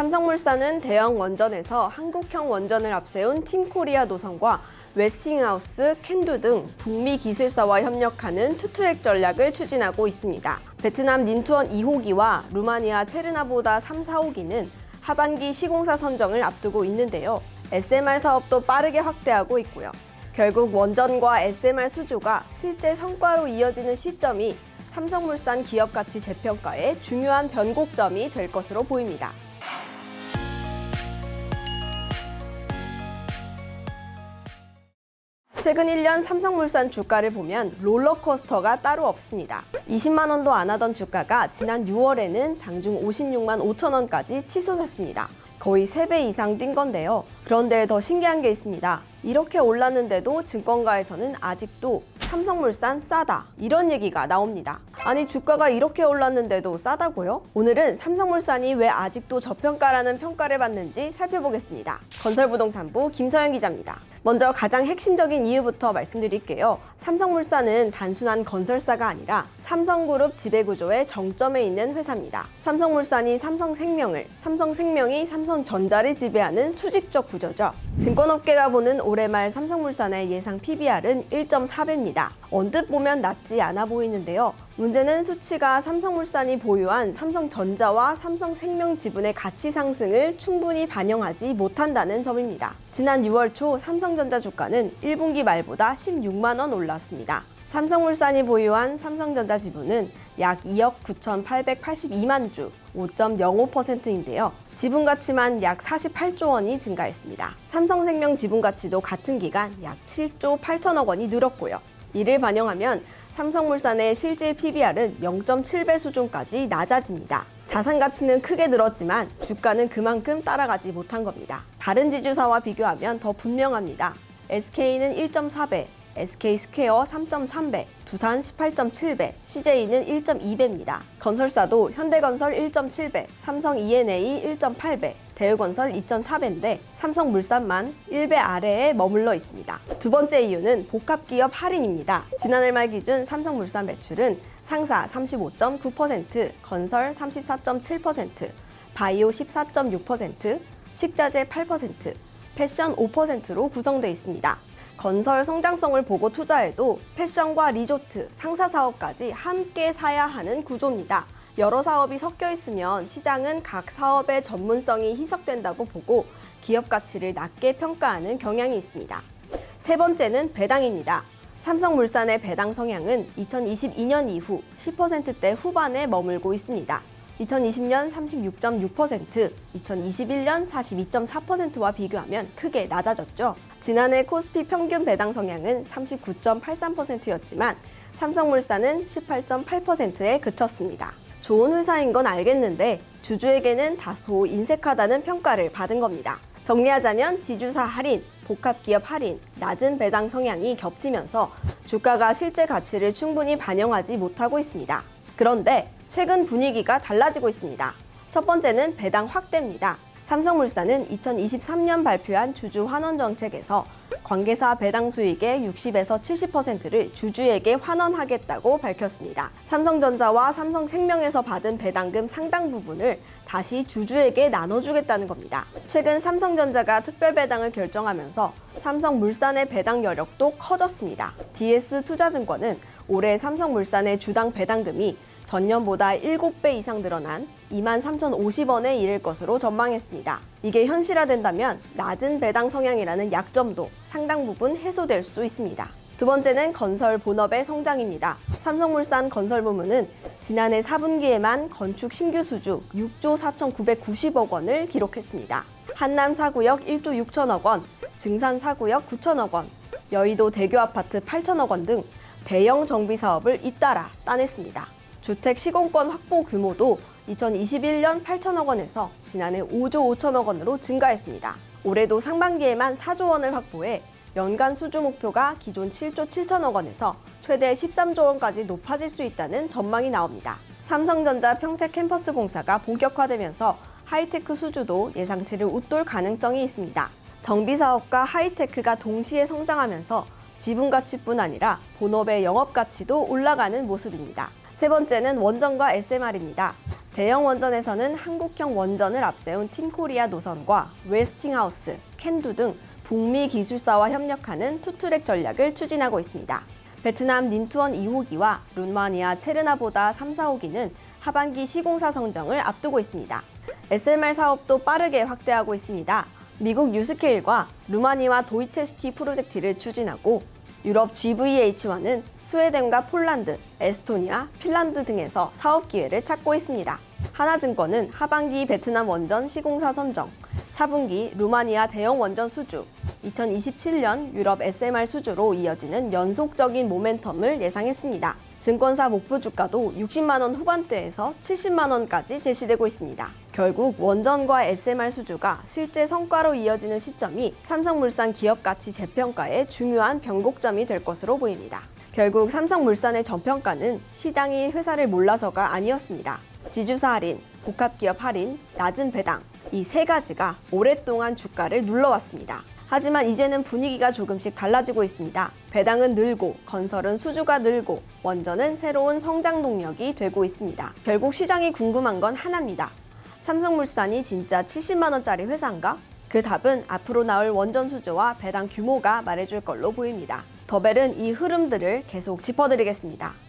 삼성물산은 대형 원전에서 한국형 원전을 앞세운 팀코리아 노선과 웨스팅하우스, 캔두 등 북미 기술사와 협력하는 투투액 전략을 추진하고 있습니다. 베트남 닌투언 2호기와 루마니아 체르나보다 3, 4호기는 하반기 시공사 선정을 앞두고 있는데요. SMR 사업도 빠르게 확대하고 있고요. 결국 원전과 SMR 수주가 실제 성과로 이어지는 시점이 삼성물산 기업가치 재평가의 중요한 변곡점이 될 것으로 보입니다. 최근 1년 삼성물산 주가를 보면 롤러코스터가 따로 없습니다. 20만 원도 안 하던 주가가 지난 6월에는 장중 56만 5천 원까지 치솟았습니다. 거의 3배 이상 뛴 건데요. 그런데 더 신기한 게 있습니다. 이렇게 올랐는데도 증권가에서는 아직도 삼성물산 싸다 이런 얘기가 나옵니다. 아니 주가가 이렇게 올랐는데도 싸다고요? 오늘은 삼성물산이 왜 아직도 저평가라는 평가를 받는지 살펴보겠습니다. 건설부동산부 김서영 기자입니다. 먼저 가장 핵심적인 이유부터 말씀드릴게요. 삼성물산은 단순한 건설사가 아니라 삼성그룹 지배구조의 정점에 있는 회사입니다. 삼성물산이 삼성생명을, 삼성생명이 삼성전자를 지배하는 수직적 구조죠. 증권업계가 보는 올해 말 삼성물산의 예상 PBR은 1.4배입니다. 언뜻 보면 낮지 않아 보이는데요. 문제는 수치가 삼성물산이 보유한 삼성전자와 삼성생명 지분의 가치 상승을 충분히 반영하지 못한다는 점입니다. 지난 6월 초 삼성전자 주가는 1분기 말보다 16만 원 올랐습니다. 삼성물산이 보유한 삼성전자 지분은 약 2억 9,882만 주, 5.05%인데요. 지분 가치만 약 48조 원이 증가했습니다. 삼성생명 지분 가치도 같은 기간 약 7조 8천억 원이 늘었고요. 이를 반영하면 삼성물산의 실질 PBR은 0.7배 수준까지 낮아집니다. 자산 가치는 크게 늘었지만 주가는 그만큼 따라가지 못한 겁니다. 다른 지주사와 비교하면 더 분명합니다. SK는 1.4배, SK스퀘어 3.3배, 두산 18.7배, CJ는 1.2배입니다. 건설사도 현대건설 1.7배, 삼성 E&A 1.8배, 대우건설 2.4배인데 삼성물산만 1배 아래에 머물러 있습니다. 두 번째 이유는 복합기업 할인입니다. 지난해 말 기준 삼성물산 매출은 상사 35.9%, 건설 34.7%, 바이오 14.6%, 식자재 8%, 패션 5%로 구성되어 있습니다. 건설 성장성을 보고 투자해도 패션과 리조트, 상사 사업까지 함께 사야 하는 구조입니다. 여러 사업이 섞여 있으면 시장은 각 사업의 전문성이 희석된다고 보고 기업 가치를 낮게 평가하는 경향이 있습니다. 세 번째는 배당입니다. 삼성물산의 배당 성향은 2022년 이후 10%대 후반에 머물고 있습니다. 2020년 36.6%, 2021년 42.4%와 비교하면 크게 낮아졌죠. 지난해 코스피 평균 배당 성향은 39.83%였지만 삼성물산은 18.8%에 그쳤습니다. 좋은 회사인 건 알겠는데 주주에게는 다소 인색하다는 평가를 받은 겁니다. 정리하자면 지주사 할인, 복합기업 할인, 낮은 배당 성향이 겹치면서 주가가 실제 가치를 충분히 반영하지 못하고 있습니다. 그런데 최근 분위기가 달라지고 있습니다. 첫 번째는 배당 확대입니다. 삼성물산은 2023년 발표한 주주 환원 정책에서 관계사 배당 수익의 60에서 70%를 주주에게 환원하겠다고 밝혔습니다. 삼성전자와 삼성생명에서 받은 배당금 상당 부분을 다시 주주에게 나눠주겠다는 겁니다. 최근 삼성전자가 특별배당을 결정하면서 삼성물산의 배당 여력도 커졌습니다. DS투자증권은 올해 삼성물산의 주당 배당금이 전년보다 7배 이상 늘어난 23,050원에 이를 것으로 전망했습니다. 이게 현실화된다면 낮은 배당 성향이라는 약점도 상당 부분 해소될 수 있습니다. 두 번째는 건설 본업의 성장입니다. 삼성물산 건설 부문은 지난해 4분기에만 건축 신규 수주 6조 4,990억 원을 기록했습니다. 한남 4구역 1조 6천억 원, 증산 4구역 9천억 원, 여의도 대교 아파트 8천억 원 등 대형 정비 사업을 잇따라 따냈습니다. 주택 시공권 확보 규모도 2021년 8천억 원에서 지난해 5조 5천억 원으로 증가했습니다. 올해도 상반기에만 4조 원을 확보해 연간 수주 목표가 기존 7조 7천억 원에서 최대 13조 원까지 높아질 수 있다는 전망이 나옵니다. 삼성전자 평택 캠퍼스 공사가 본격화되면서 하이테크 수주도 예상치를 웃돌 가능성이 있습니다. 정비사업과 하이테크가 동시에 성장하면서 지분 가치뿐 아니라 본업의 영업 가치도 올라가는 모습입니다. 세 번째는 원전과 SMR입니다. 대형 원전에서는 한국형 원전을 앞세운 팀코리아 노선과 웨스팅하우스, 캔두 등 북미 기술사와 협력하는 투트랙 전략을 추진하고 있습니다. 베트남 닌투언 2호기와 루마니아 체르나보다 3, 4호기는 하반기 시공사 성정을 앞두고 있습니다. SMR 사업도 빠르게 확대하고 있습니다. 미국 유스케일과 루마니아 도이체슈티 프로젝트를 추진하고 유럽 GVH1은 스웨덴과 폴란드, 에스토니아, 핀란드 등에서 사업 기회를 찾고 있습니다. 하나증권은 하반기 베트남 원전 시공사 선정, 4분기 루마니아 대형 원전 수주, 2027년 유럽 SMR 수주로 이어지는 연속적인 모멘텀을 예상했습니다. 증권사 목표 주가도 60만 원 후반대에서 70만 원까지 제시되고 있습니다. 결국 원전과 SMR 수주가 실제 성과로 이어지는 시점이 삼성물산 기업가치 재평가의 중요한 변곡점이 될 것으로 보입니다. 결국 삼성물산의 저평가는 시장이 회사를 몰라서가 아니었습니다. 지주사 할인, 복합기업 할인, 낮은 배당, 이 세 가지가 오랫동안 주가를 눌러왔습니다. 하지만 이제는 분위기가 조금씩 달라지고 있습니다. 배당은 늘고, 건설은 수주가 늘고, 원전은 새로운 성장 동력이 되고 있습니다. 결국 시장이 궁금한 건 하나입니다. 삼성물산이 진짜 70만 원짜리 회사인가? 그 답은 앞으로 나올 원전 수주와 배당 규모가 말해줄 걸로 보입니다. 더벨은 이 흐름들을 계속 짚어드리겠습니다.